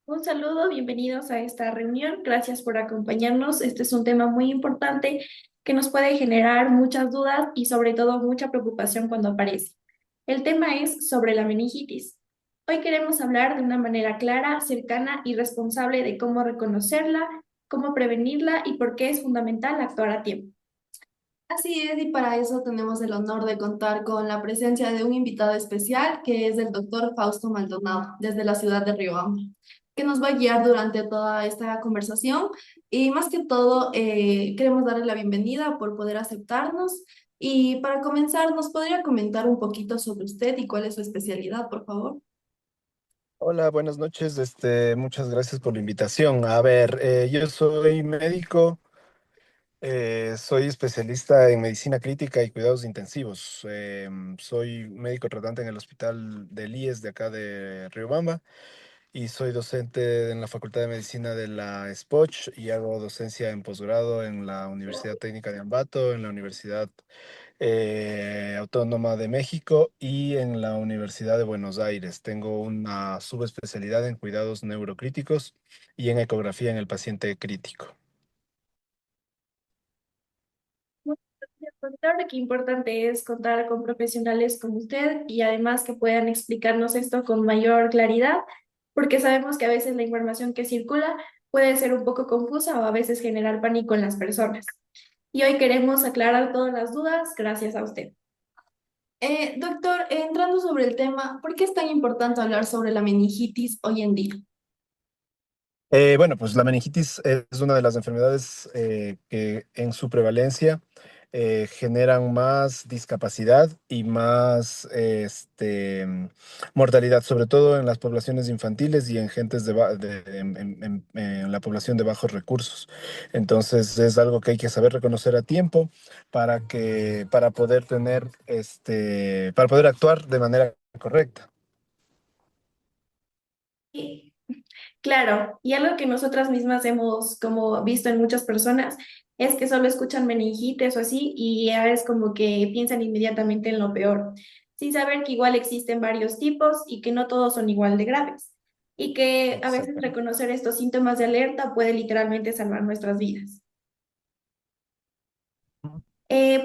Un saludo, bienvenidos a esta reunión. Gracias por acompañarnos. Este es un tema muy importante que nos puede generar muchas dudas y sobre todo mucha preocupación cuando aparece. El tema es sobre la meningitis. Hoy queremos hablar de una manera clara, cercana y responsable de cómo reconocerla, cómo prevenirla y por qué es fundamental actuar a tiempo. Así es, y para eso tenemos el honor de contar con la presencia de un invitado especial, que es el doctor Fausto Maldonado, desde la ciudad de Riobamba, que nos va a guiar durante toda esta conversación. Y más que todo, queremos darle la bienvenida por poder aceptarnos. Y para comenzar, ¿nos podría comentar un poquito sobre usted y cuál es su especialidad, por favor? Hola, buenas noches. Muchas gracias por la invitación. A ver, yo soy médico, soy especialista en medicina crítica y cuidados intensivos. Soy médico tratante en el hospital del IES de acá de Riobamba y soy docente en la Facultad de Medicina de la SPOCH y hago docencia en posgrado en la Universidad Técnica de Ambato, en la Universidad Autónoma de México y en la Universidad de Buenos Aires. Tengo una subespecialidad en cuidados neurocríticos y en ecografía en el paciente crítico. Muchas gracias, doctor. Qué importante es contar con profesionales como usted y además que puedan explicarnos esto con mayor claridad, porque sabemos que a veces la información que circula puede ser un poco confusa o a veces generar pánico en las personas. Y hoy queremos aclarar todas las dudas gracias a usted. Doctor, entrando sobre el tema, ¿por qué es tan importante hablar sobre la meningitis hoy en día? Bueno, pues la meningitis es una de las enfermedades que en su prevalencia generan más discapacidad y más mortalidad, sobre todo en las poblaciones infantiles y en gentes en la población de bajos recursos. Entonces es algo que hay que saber reconocer a tiempo para poder para poder actuar de manera correcta. Y, claro, y algo que nosotras mismas hemos como visto en muchas personas es que solo escuchan meningitis o así y ya es como que piensan inmediatamente en lo peor, sin saber que igual existen varios tipos y que no todos son igual de graves y que a veces Exactamente. reconocer estos síntomas de alerta puede literalmente salvar nuestras vidas.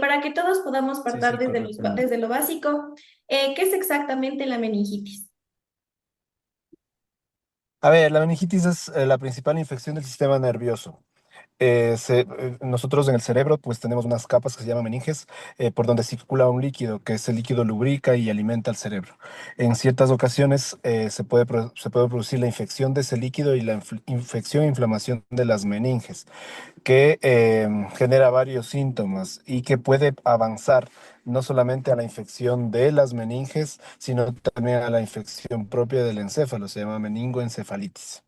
Para que todos podamos Sí, partir sí, correctamente. desde lo básico, ¿qué es exactamente la meningitis? A ver, la meningitis es la principal infección del sistema nervioso. Nosotros en el cerebro pues tenemos unas capas que se llaman meninges por donde circula un líquido, que ese líquido lubrica y alimenta al cerebro. En ciertas ocasiones se puede producir la infección de ese líquido y la infección e inflamación de las meninges, que genera varios síntomas y que puede avanzar no solamente a la infección de las meninges, sino también a la infección propia del encéfalo, se llama meningoencefalitis.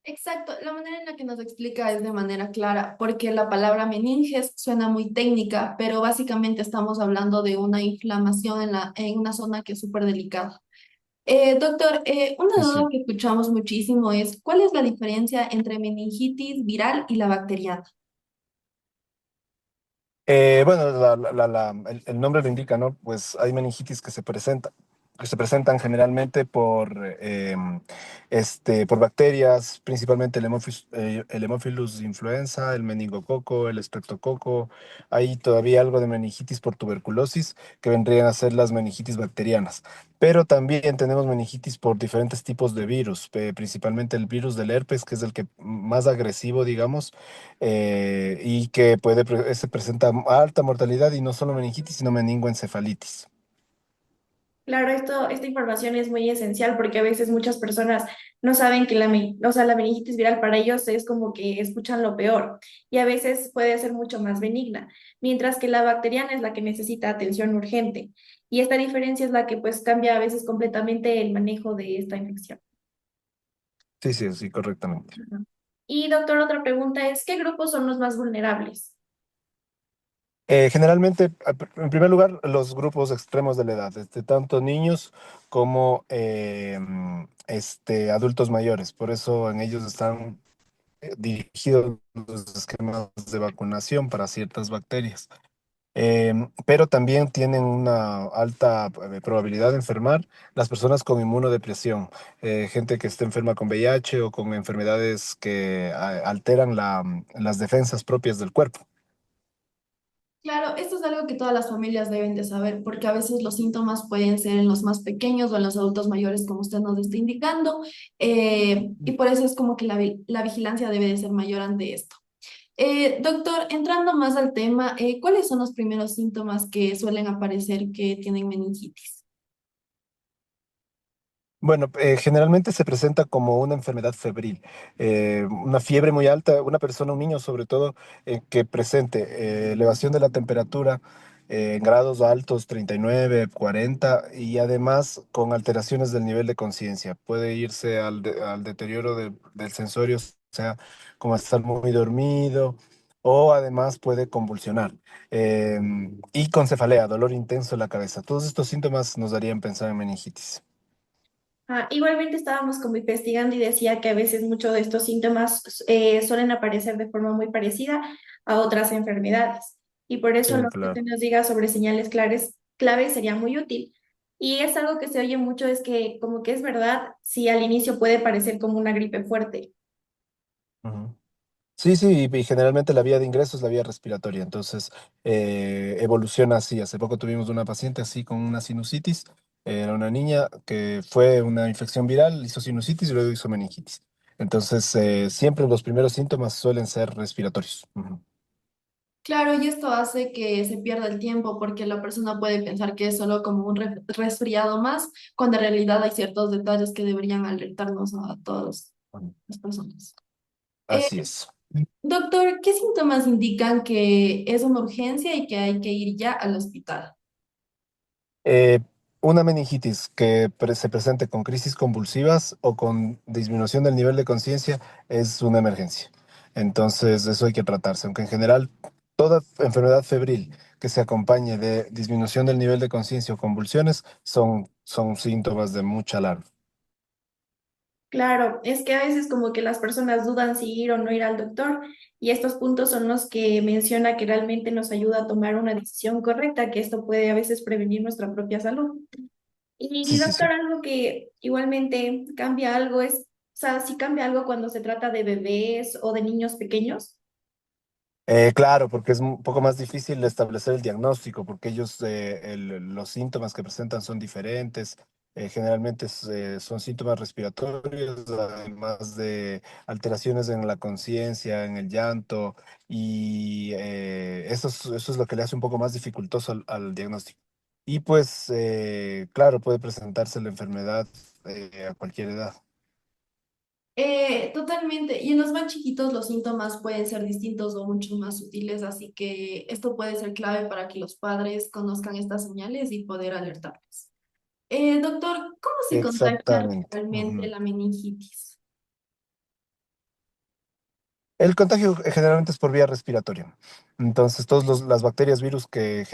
Exacto, la manera en la que nos explica es de manera clara, porque la palabra meninges suena muy técnica, pero básicamente estamos hablando de una inflamación en una zona que es súper delicada. Doctor, una Sí, duda sí. que escuchamos muchísimo es, ¿cuál es la diferencia entre meningitis viral y la bacteriana? Bueno, el nombre lo indica, ¿no? Pues hay meningitis que se presentan generalmente por bacterias, principalmente el Haemophilus influenza, el meningococo, el estreptococo. Hay todavía algo de meningitis por tuberculosis, que vendrían a ser las meningitis bacterianas. Pero también tenemos meningitis por diferentes tipos de virus, principalmente el virus del herpes, que es el que más agresivo, digamos, y que se presenta alta mortalidad y no solo meningitis, sino meningoencefalitis. Claro, esta información es muy esencial porque a veces muchas personas no saben que o sea, la meningitis viral para ellos es como que escuchan lo peor y a veces puede ser mucho más benigna, mientras que la bacteriana es la que necesita atención urgente. Y esta diferencia es la que pues cambia a veces completamente el manejo de esta infección. Sí, sí, sí, correctamente. Ujú. Y doctor, otra pregunta es, ¿qué grupos son los más vulnerables? Generalmente, en primer lugar, los grupos extremos de la edad, tanto niños como adultos mayores. Por eso en ellos están dirigidos los esquemas de vacunación para ciertas bacterias. Pero también tienen una alta probabilidad de enfermar las personas con inmunodepresión, gente que esté enferma con VIH o con enfermedades que alteran las defensas propias del cuerpo. Claro, esto es algo que todas las familias deben de saber, porque a veces los síntomas pueden ser en los más pequeños o en los adultos mayores, como usted nos está indicando, y por eso es como que la vigilancia debe de ser mayor ante esto. Doctor, entrando más al tema, ¿cuáles son los primeros síntomas que suelen aparecer que tienen meningitis? Bueno, generalmente se presenta como una enfermedad febril, una fiebre muy alta, una persona, un niño sobre todo, que presente elevación de la temperatura en grados altos, 39, 40, y además con alteraciones del nivel de conciencia. Puede irse al deterioro del sensorio, o sea, como estar muy dormido, o además puede convulsionar. Y con cefalea, dolor intenso en la cabeza. Todos estos síntomas nos darían pensar en meningitis. Igualmente estábamos como investigando y decía que a veces muchos de estos síntomas suelen aparecer de forma muy parecida a otras enfermedades. Y por eso Sí, lo que claro. usted nos diga sobre señales clave sería muy útil. Y es algo que se oye mucho, es que como que es verdad, si al inicio puede parecer como una gripe fuerte. Ujú. Sí, sí, y generalmente la vía de ingreso es la vía respiratoria, entonces evoluciona así. Hace poco tuvimos una paciente así con una sinusitis, era una niña que fue una infección viral, hizo sinusitis y luego hizo meningitis. Entonces, siempre los primeros síntomas suelen ser respiratorios. Ujú. Claro, y esto hace que se pierda el tiempo porque la persona puede pensar que es solo como un resfriado más, cuando en realidad hay ciertos detalles que deberían alertarnos a todas Ujú. las personas. Eh, Así es. Doctor, ¿qué síntomas indican que es una urgencia y que hay que ir ya al hospital? Eh, una meningitis que se presente con crisis convulsivas o con disminución del nivel de conciencia es una emergencia. Entonces, eso hay que tratarse, aunque en general toda enfermedad febril que se acompañe de disminución del nivel de conciencia o convulsiones son síntomas de mucha alarma. Claro, es que a veces como que las personas dudan si ir o no ir al doctor y estos puntos son los que menciona que realmente nos ayuda a tomar una decisión correcta, que esto puede a veces prevenir nuestra propia salud. Y Sí, sí, sí. doctor, algo que igualmente cambia algo es, o sea, si cambia algo cuando se trata de bebés o de niños pequeños. Claro, porque es un poco más difícil establecer el diagnóstico, porque ellos, los síntomas que presentan son diferentes. Generalmente son síntomas respiratorios, además de alteraciones en la conciencia, en el llanto, y eso es lo que le hace un poco más dificultoso al diagnóstico. Y pues, claro, puede presentarse la enfermedad a cualquier edad. Totalmente. Y en los más chiquitos los síntomas pueden ser distintos o mucho más sutiles, así que esto puede ser clave para que los padres conozcan estas señales y poder alertarles. Doctor, ¿cómo se contagia Exactamente. realmente Ujú. la meningitis? El contagio generalmente es por vía respiratoria. Entonces, todas las bacterias, virus que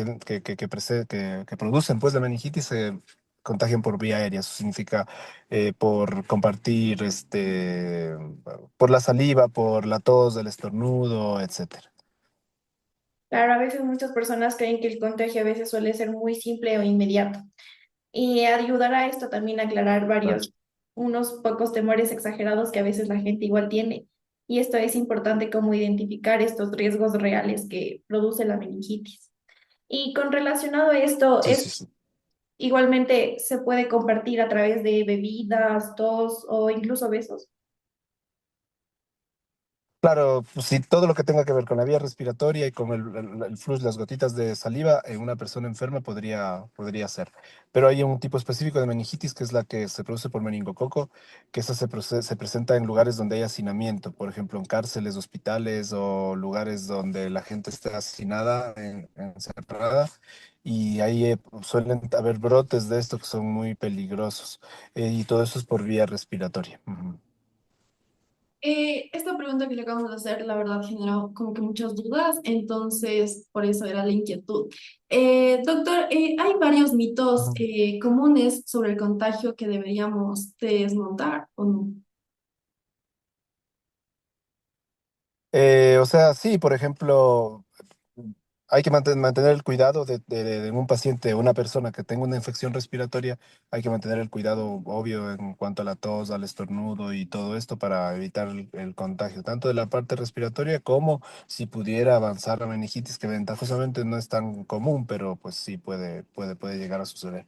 producen pues la meningitis se contagian por vía aérea. Eso significa por compartir, por la saliva, por la tos, el estornudo, etcétera. Claro, a veces muchas personas creen que el contagio a veces suele ser muy simple o inmediato. Y ayudará a esto también a aclarar Claro. unos pocos temores exagerados que a veces la gente igual tiene. Y esto es importante como identificar estos riesgos reales que produce la meningitis. Y con relacionado a esto, Sí, sí, sí. igualmente se puede compartir a través de bebidas, tos o incluso besos. Claro, pues sí, todo lo que tenga que ver con la vía respiratoria y con el flux, las gotitas de saliva en una persona enferma podría ser. Pero hay un tipo específico de meningitis que es la que se produce por meningococo, que esa se presenta en lugares donde hay hacinamiento, por ejemplo, en cárceles, hospitales o lugares donde la gente está hacinada, encerrada, y ahí suelen haber brotes de esto que son muy peligrosos, y todo eso es por vía respiratoria. Ujú. Esta pregunta que le acabamos de hacer, la verdad, generó como que muchas dudas, entonces por eso era la inquietud. Doctor, hay varios mitos Ujú. comunes sobre el contagio que deberíamos desmontar, ¿o no? O sea, sí, por ejemplo, hay que mantener el cuidado de un paciente, una persona que tenga una infección respiratoria, hay que mantener el cuidado obvio en cuanto a la tos, al estornudo y todo esto para evitar el contagio, tanto de la parte respiratoria como si pudiera avanzar la meningitis, que ventajosamente no es tan común, pero pues sí puede llegar a suceder.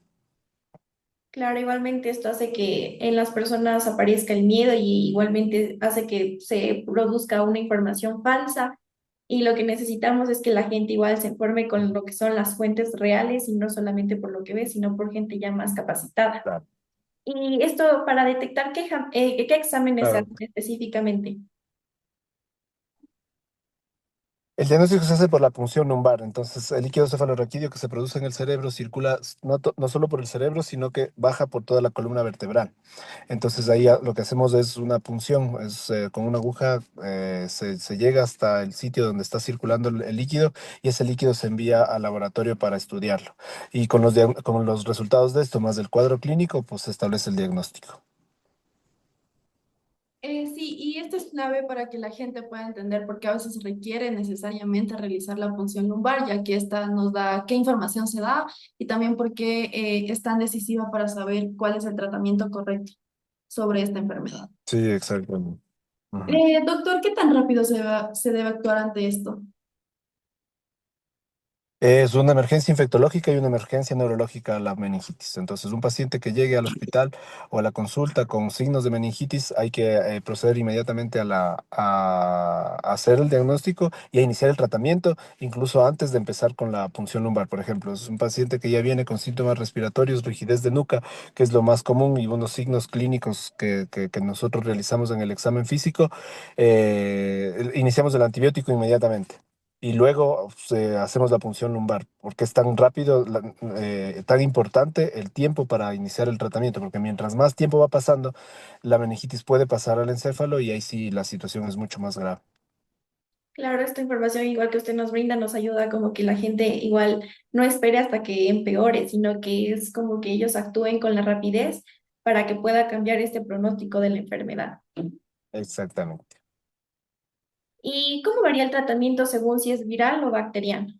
Claro, igualmente esto hace que en las personas aparezca el miedo y igualmente hace que se produzca una información falsa y lo que necesitamos es que la gente igual se informe con lo que son las fuentes reales y no solamente por lo que ve, sino por gente ya más capacitada. Claro. Y esto para detectar qué exámenes se Claro. hacen específicamente. El diagnóstico se hace por la punción lumbar, entonces el líquido cefalorraquídeo que se produce en el cerebro circula no solo por el cerebro, sino que baja por toda la columna vertebral. Entonces ahí lo que hacemos es una punción, es con una aguja se llega hasta el sitio donde está circulando el líquido y ese líquido se envía al laboratorio para estudiarlo. Y con los resultados de esto, más del cuadro clínico, pues se establece el diagnóstico. Sí, y esto es clave para que la gente pueda entender por qué a veces requiere necesariamente realizar la punción lumbar, ya que esta nos da qué información se da y también por qué es tan decisiva para saber cuál es el tratamiento correcto sobre esta enfermedad. Sí, exactamente. Ujú. Doctor, ¿qué tan rápido se debe actuar ante esto? Es una emergencia infectológica y una emergencia neurológica la meningitis. Entonces, un paciente que llegue al hospital o a la consulta con signos de meningitis, hay que proceder inmediatamente a hacer el diagnóstico y a iniciar el tratamiento, incluso antes de empezar con la punción lumbar. Por ejemplo, es un paciente que ya viene con síntomas respiratorios, rigidez de nuca, que es lo más común, y unos signos clínicos que nosotros realizamos en el examen físico. Iniciamos el antibiótico inmediatamente y luego hacemos la punción lumbar, porque es tan rápido, tan importante el tiempo para iniciar el tratamiento, porque mientras más tiempo va pasando, la meningitis puede pasar al encéfalo y ahí sí la situación es mucho más grave. Claro, esta información igual que usted nos brinda nos ayuda como que la gente igual no espere hasta que empeore, sino que es como que ellos actúen con la rapidez para que pueda cambiar este pronóstico de la enfermedad. Exactamente. ¿Y cómo varía el tratamiento según si es viral o bacteriano?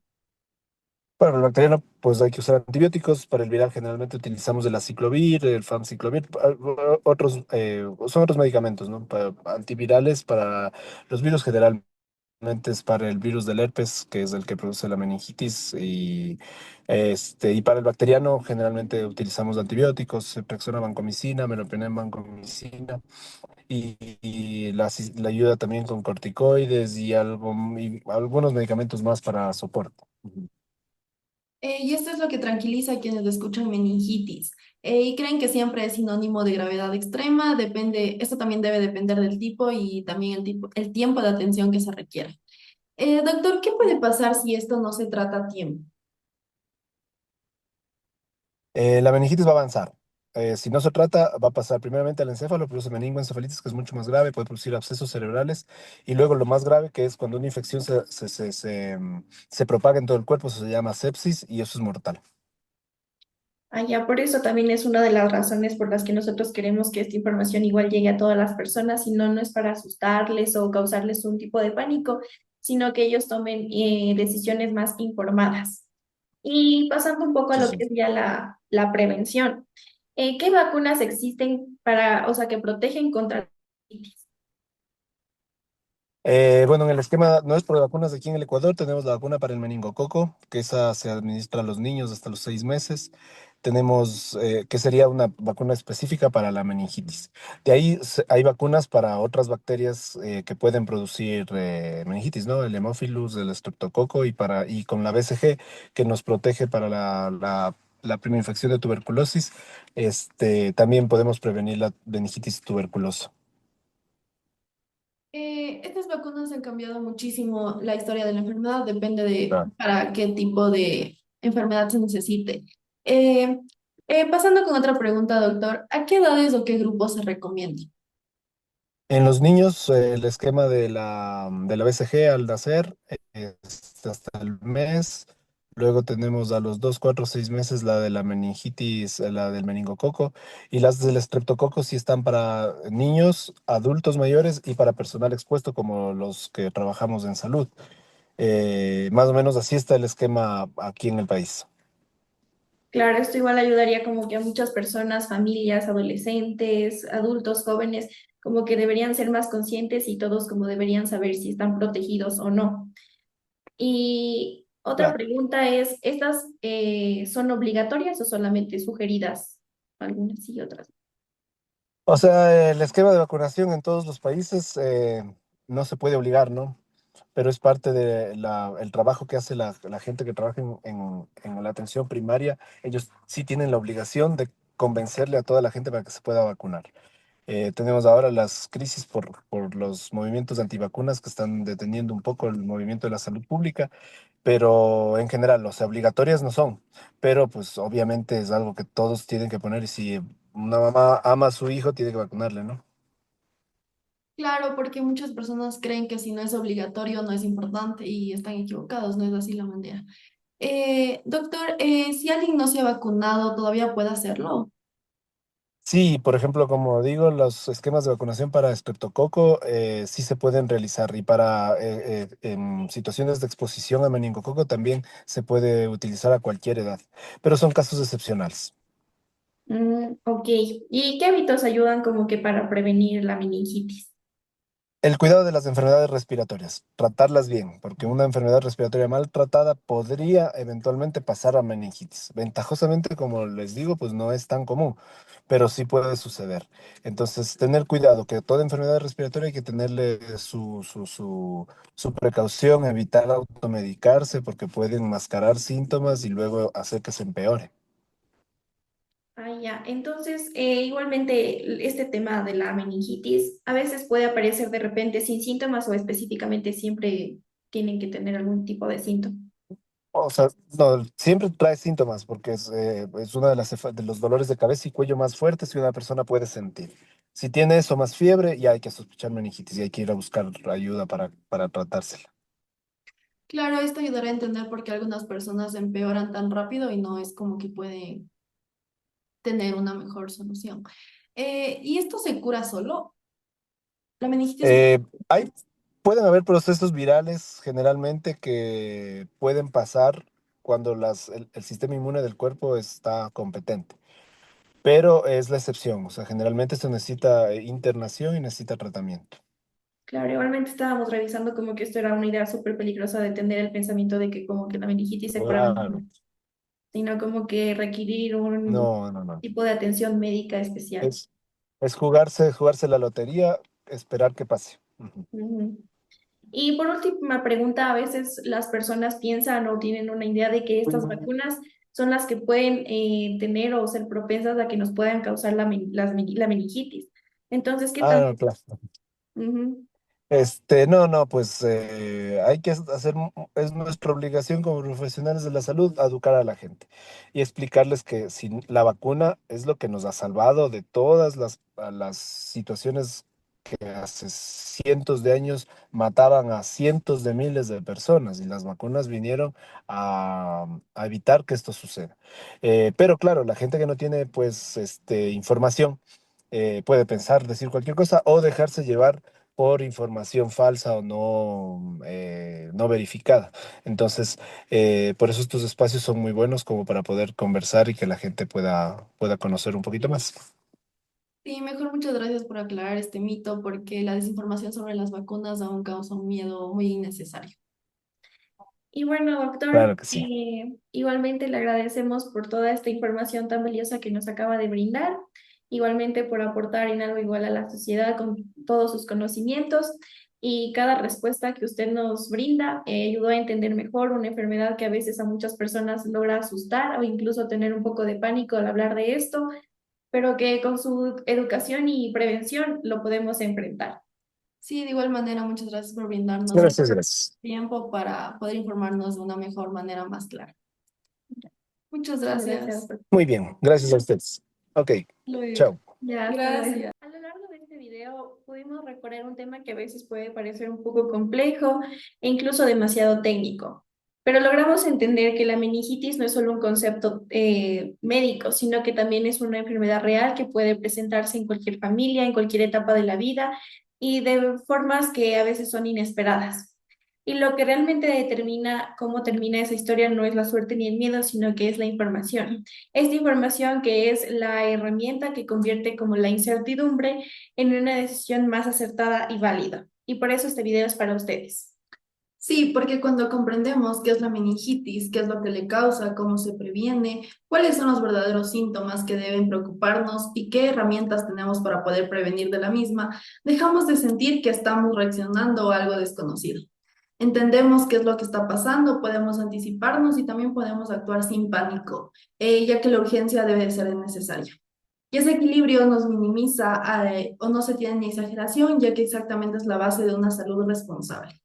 Para el bacteriano, pues hay que usar antibióticos. Para el viral, generalmente utilizamos el aciclovir, el famciclovir, son otros medicamentos, ¿no? Antivirales para los virus generalmente. Es para el virus del herpes, que es el que produce la meningitis, y para el bacteriano generalmente utilizamos antibióticos, Ceftriaxona, vancomicina, meropenem, vancomicina, y la ayuda también con corticoides y algunos medicamentos más para soporte. Ujú. Y esto es lo que tranquiliza a quienes escuchan meningitis y creen que siempre es sinónimo de gravedad extrema. Depende, esto también debe depender del tipo y también el tiempo de atención que se requiere. Doctor, ¿qué puede pasar si esto no se trata a tiempo? La meningitis va a avanzar. Si no se trata, va a pasar primeramente al encéfalo, produce meningoencefalitis, que es mucho más grave, puede producir abscesos cerebrales, y luego lo más grave, que es cuando una infección se propaga en todo el cuerpo, eso se llama sepsis, y eso es mortal. Ah, ya, por eso también es una de las razones por las que nosotros queremos que esta información igual llegue a todas las personas, y no es para asustarles o causarles un tipo de pánico, sino que ellos tomen decisiones más informadas. Y pasando un poco a Sí, lo sí. que es ya la prevención, ¿qué vacunas existen para, o sea, que protegen contra la hepatitis? Bueno, en el esquema nuestro de vacunas aquí en el Ecuador tenemos la vacuna para el meningococo, que esa se administra a los niños hasta los 6 meses. Tenemos, que sería una vacuna específica para la meningitis. De ahí hay vacunas para otras bacterias que pueden producir meningitis, ¿no? El Haemophilus, el estreptococo y con la BCG que nos protege para la primera infección de tuberculosis. También podemos prevenir la meningitis tuberculosa. Estas vacunas han cambiado muchísimo la historia de la enfermedad, depende de para qué tipo de enfermedad se necesite. Eh, Pasando con otra pregunta, doctor, ¿a qué edades o qué grupos se recomienda? En los niños, el esquema de la BCG al nacer es hasta el mes. Luego tenemos a los 2, 4, 6 meses la de la meningitis, la del meningococo. Y las del estreptococo sí están para niños, adultos mayores y para personal expuesto como los que trabajamos en salud. Más o menos así está el esquema aquí en el país. Claro, esto igual ayudaría como que a muchas personas, familias, adolescentes, adultos, jóvenes, como que deberían ser más conscientes y todos como deberían saber si están protegidos o no. Y otra Claro. pregunta es, ¿estas son obligatorias o solamente sugeridas? Algunas sí, otras no. O sea, el esquema de vacunación en todos los países no se puede obligar, ¿no? Pero es parte de el trabajo que hace la gente que trabaja en la atención primaria. Ellos sí tienen la obligación de convencerle a toda la gente para que se pueda vacunar. Tenemos ahora las crisis por los movimientos antivacunas que están deteniendo un poco el movimiento de la salud pública, pero en general, o sea, obligatorias no son, pero pues obviamente es algo que todos tienen que poner y si una mamá ama a su hijo, tiene que vacunarle, ¿no? Claro, porque muchas personas creen que si no es obligatorio no es importante y están equivocados, no es así la manera. Doctor, si alguien no se ha vacunado, ¿todavía puede hacerlo? Sí, por ejemplo, como digo, los esquemas de vacunación para estreptococo sí se pueden realizar y para en situaciones de exposición a meningococo también se puede utilizar a cualquier edad, pero son casos excepcionales. Ok. ¿Y qué hábitos ayudan como que para prevenir la meningitis? El cuidado de las enfermedades respiratorias, tratarlas bien, porque una enfermedad respiratoria mal tratada podría eventualmente pasar a meningitis. Ventajosamente, como les digo, pues no es tan común, pero sí puede suceder. Entonces, tener cuidado, que toda enfermedad respiratoria hay que tenerle su precaución, evitar automedicarse, porque pueden mascarar síntomas y luego hacer que se empeore. Ah, ya. Entonces, igualmente este tema de la meningitis a veces puede aparecer de repente sin síntomas o específicamente siempre tienen que tener algún tipo de síntoma. O sea, no, siempre trae síntomas porque es uno de, de los dolores de cabeza y cuello más fuertes que una persona puede sentir. Si tiene eso más fiebre, ya hay que sospechar meningitis y hay que ir a buscar ayuda para tratársela. Claro, esto ayudará a entender por qué algunas personas empeoran tan rápido y no es como que pueden tener una mejor solución. ¿Y esto se cura solo? La meningitis. Eh, hay, pueden haber procesos virales generalmente que pueden pasar cuando el sistema inmune del cuerpo está competente, pero es la excepción. O sea, generalmente esto necesita internación y necesita tratamiento. Claro, igualmente estábamos revisando como que esto era una idea súper peligrosa de tener el pensamiento de que como que la meningitis se curaba, Claro. sino como que requerir un No, no, no. tipo de atención médica especial. Es, es jugarse la lotería, esperar que pase. Ujú. Ujú. Y por última pregunta, a veces las personas piensan o tienen una idea de que estas vacunas son las que pueden tener o ser propensas a que nos puedan causar la meningitis. Entonces, ¿qué Ah, tan... no, claro. Ujú. No, no, pues hay que hacer, es nuestra obligación como profesionales de la salud educar a la gente y explicarles que la vacuna es lo que nos ha salvado de todas las situaciones que hace cientos de años mataban a cientos de miles de personas y las vacunas vinieron a evitar que esto suceda. Pero claro, la gente que no tiene pues información puede pensar, decir cualquier cosa o dejarse llevar por información falsa o no, no verificada. Entonces, por eso estos espacios son muy buenos como para poder conversar y que la gente pueda conocer un poquito más. Sí, mejor muchas gracias por aclarar este mito, porque la desinformación sobre las vacunas aún causa un miedo muy innecesario. Y bueno, doctor, Claro que sí. igualmente le agradecemos por toda esta información tan valiosa que nos acaba de brindar, igualmente por aportar en algo igual a la sociedad con todos sus conocimientos y cada respuesta que usted nos brinda ayudó a entender mejor una enfermedad que a veces a muchas personas logra asustar o incluso tener un poco de pánico al hablar de esto, pero que con su educación y prevención lo podemos enfrentar. Sí, de igual manera, muchas gracias por brindarnos el Gracias, gracias. tiempo para poder informarnos de una mejor manera más clara. Muchas Muchas gracias. gracias. Muy bien, gracias a ustedes. Ok, Luego. chao. Ya, hasta luego. Gracias. A lo largo de este video pudimos recorrer un tema que a veces puede parecer un poco complejo e incluso demasiado técnico, pero logramos entender que la meningitis no es solo un concepto médico, sino que también es una enfermedad real que puede presentarse en cualquier familia, en cualquier etapa de la vida y de formas que a veces son inesperadas. Y lo que realmente determina cómo termina esa historia no es la suerte ni el miedo, sino que es la información. Esta información que es la herramienta que convierte como la incertidumbre en una decisión más acertada y válida. Y por eso este video es para ustedes. Sí, porque cuando comprendemos qué es la meningitis, qué es lo que le causa, cómo se previene, cuáles son los verdaderos síntomas que deben preocuparnos y qué herramientas tenemos para poder prevenir de la misma, dejamos de sentir que estamos reaccionando a algo desconocido. Entendemos qué es lo que está pasando, podemos anticiparnos y también podemos actuar sin pánico, ya que la urgencia debe de ser necesaria. Y ese equilibrio nos minimiza o no se tiene ni exageración, ya que exactamente es la base de una salud responsable.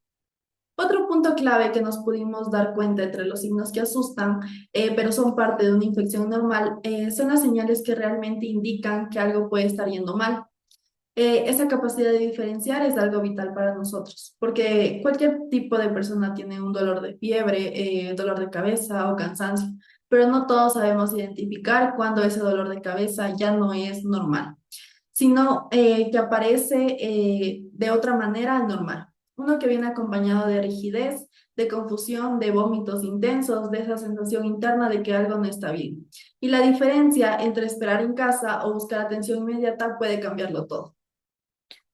Otro punto clave que nos pudimos dar cuenta entre los signos que asustan, pero son parte de una infección normal, son las señales que realmente indican que algo puede estar yendo mal. Esa capacidad de diferenciar es algo vital para nosotros, porque cualquier tipo de persona tiene un dolor de fiebre, dolor de cabeza o cansancio, pero no todos sabemos identificar cuando ese dolor de cabeza ya no es normal, sino que aparece de otra manera al normal. Uno que viene acompañado de rigidez, de confusión, de vómitos intensos, de esa sensación interna de que algo no está bien. Y la diferencia entre esperar en casa o buscar atención inmediata puede cambiarlo todo.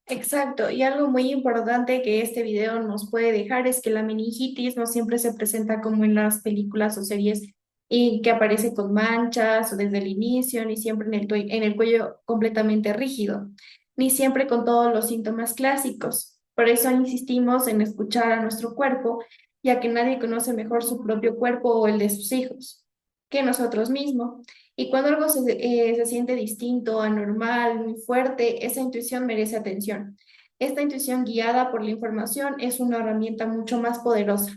Exacto, y algo muy importante que este video nos puede dejar es que la meningitis no siempre se presenta como en las películas o series y que aparece con manchas o desde el inicio, ni siempre en el cuello completamente rígido, ni siempre con todos los síntomas clásicos. Por eso insistimos en escuchar a nuestro cuerpo, ya que nadie conoce mejor su propio cuerpo o el de sus hijos que nosotros mismos. Y cuando algo se siente distinto, anormal, muy fuerte, esa intuición merece atención. Esta intuición guiada por la información es una herramienta mucho más poderosa.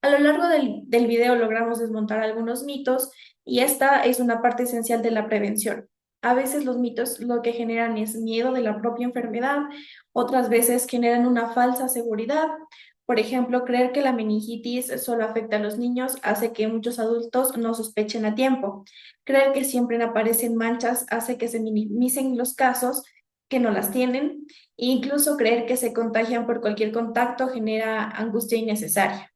A lo largo del video logramos desmontar algunos mitos y esta es una parte esencial de la prevención. A veces los mitos lo que generan es miedo de la propia enfermedad, otras veces generan una falsa seguridad. Por ejemplo, creer que la meningitis solo afecta a los niños hace que muchos adultos no sospechen a tiempo. Creer que siempre aparecen manchas hace que se minimicen los casos que no las tienen. E incluso creer que se contagian por cualquier contacto genera angustia innecesaria.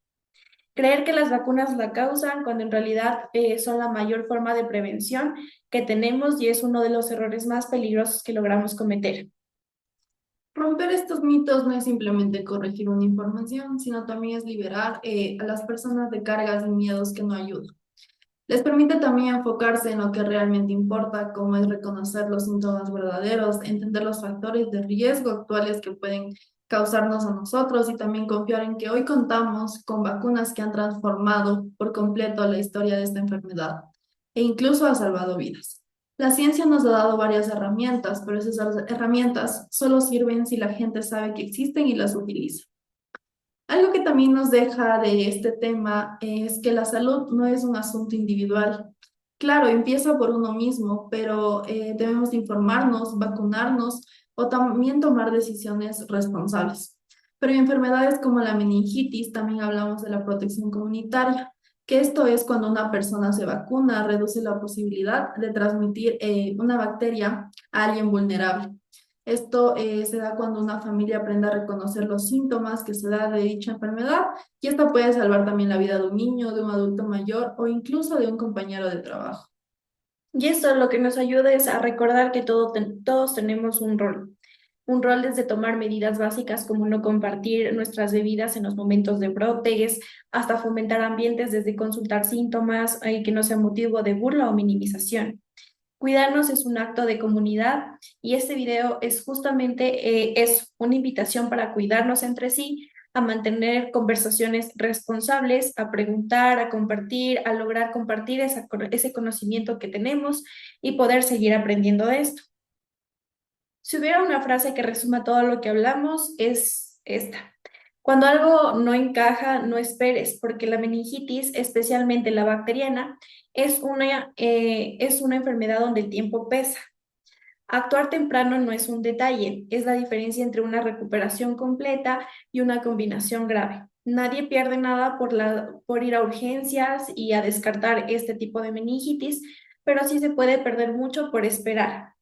Creer que las vacunas la causan cuando en realidad son la mayor forma de prevención que tenemos y es uno de los errores más peligrosos que logramos cometer. Romper estos mitos no es simplemente corregir una información, sino también es liberar a las personas de cargas y miedos que no ayudan. Les permite también enfocarse en lo que realmente importa, como es reconocer los síntomas verdaderos, entender los factores de riesgo actuales que pueden causarnos a nosotros y también confiar en que hoy contamos con vacunas que han transformado por completo la historia de esta enfermedad e incluso ha salvado vidas. La ciencia nos ha dado varias herramientas, pero esas herramientas solo sirven si la gente sabe que existen y las utiliza. Algo que también nos deja de este tema es que la salud no es un asunto individual. Claro, empieza por uno mismo, pero debemos de informarnos, vacunarnos o también tomar decisiones responsables. Pero en enfermedades como la meningitis también hablamos de la protección comunitaria, que esto es cuando una persona se vacuna, reduce la posibilidad de transmitir una bacteria a alguien vulnerable. Esto se da cuando una familia aprende a reconocer los síntomas que se da de dicha enfermedad y esto puede salvar también la vida de un niño, de un adulto mayor o incluso de un compañero de trabajo. Y esto lo que nos ayuda es a recordar que todos tenemos un rol desde tomar medidas básicas como no compartir nuestras bebidas en los momentos de brotes, hasta fomentar ambientes desde consultar síntomas y que no sea motivo de burla o minimización. Cuidarnos es un acto de comunidad y este video es justamente es una invitación para cuidarnos entre sí, a mantener conversaciones responsables, a preguntar, a compartir, a lograr compartir ese conocimiento que tenemos y poder seguir aprendiendo de esto. Si hubiera una frase que resuma todo lo que hablamos, es esta. Cuando algo no encaja, no esperes, porque la meningitis, especialmente la bacteriana, es una enfermedad donde el tiempo pesa. Actuar temprano no es un detalle, es la diferencia entre una recuperación completa y una combinación grave. Nadie pierde nada por ir a urgencias y a descartar este tipo de meningitis, pero sí se puede perder mucho por esperar.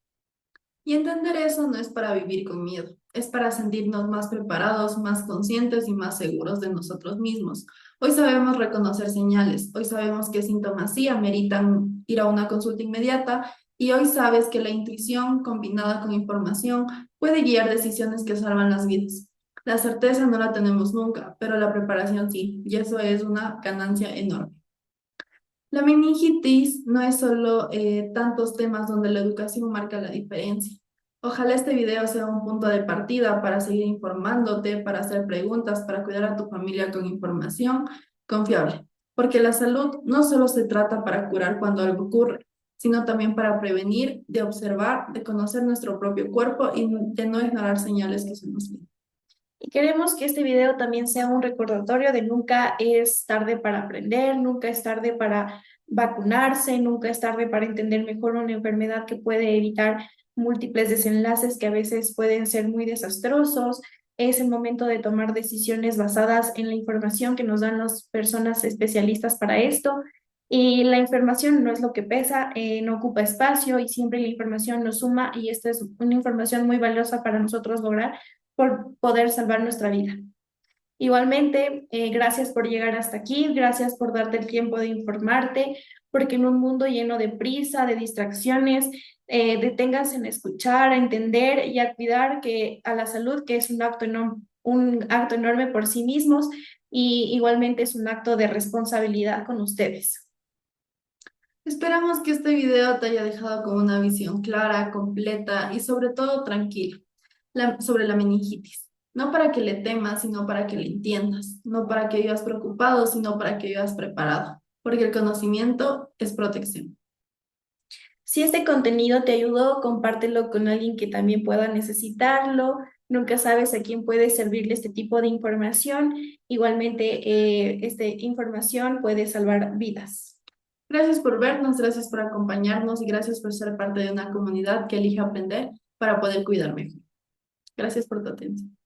Y entender eso no es para vivir con miedo, es para sentirnos más preparados, más conscientes y más seguros de nosotros mismos. Hoy sabemos reconocer señales, hoy sabemos qué síntomas sí ameritan ir a una consulta inmediata y hoy sabes que la intuición combinada con información puede guiar decisiones que salvan las vidas. La certeza no la tenemos nunca, pero la preparación sí, y eso es una ganancia enorme. La meningitis no es solo tantos temas donde la educación marca la diferencia. Ojalá este video sea un punto de partida para seguir informándote, para hacer preguntas, para cuidar a tu familia con información confiable. Porque la salud no solo se trata para curar cuando algo ocurre, sino también para prevenir, de observar, de conocer nuestro propio cuerpo y de no ignorar señales que se nos vienen. Y queremos que este video también sea un recordatorio de nunca es tarde para aprender, nunca es tarde para vacunarse, nunca es tarde para entender mejor una enfermedad que puede evitar múltiples desenlaces que a veces pueden ser muy desastrosos. Es el momento de tomar decisiones basadas en la información que nos dan las personas especialistas para esto. Y la información no es lo que pesa, no ocupa espacio y siempre la información nos suma y esta es una información muy valiosa para nosotros lograr por poder salvar nuestra vida. Igualmente, gracias por llegar hasta aquí, gracias por darte el tiempo de informarte, porque en un mundo lleno de prisa, de distracciones, deténganse en escuchar, a entender y a cuidar que a la salud, que es un acto enorme por sí mismos y igualmente es un acto de responsabilidad con ustedes. Esperamos que este video te haya dejado con una visión clara, completa y sobre todo tranquila sobre la meningitis. No para que le temas, sino para que le entiendas. No para que vivas preocupado, sino para que vivas preparado. Porque el conocimiento es protección. Si este contenido te ayudó, compártelo con alguien que también pueda necesitarlo. Nunca sabes a quién puede servirle este tipo de información. Igualmente, esta información puede salvar vidas. Gracias por vernos, gracias por acompañarnos y gracias por ser parte de una comunidad que elige aprender para poder cuidar mejor. Gracias por tu atención.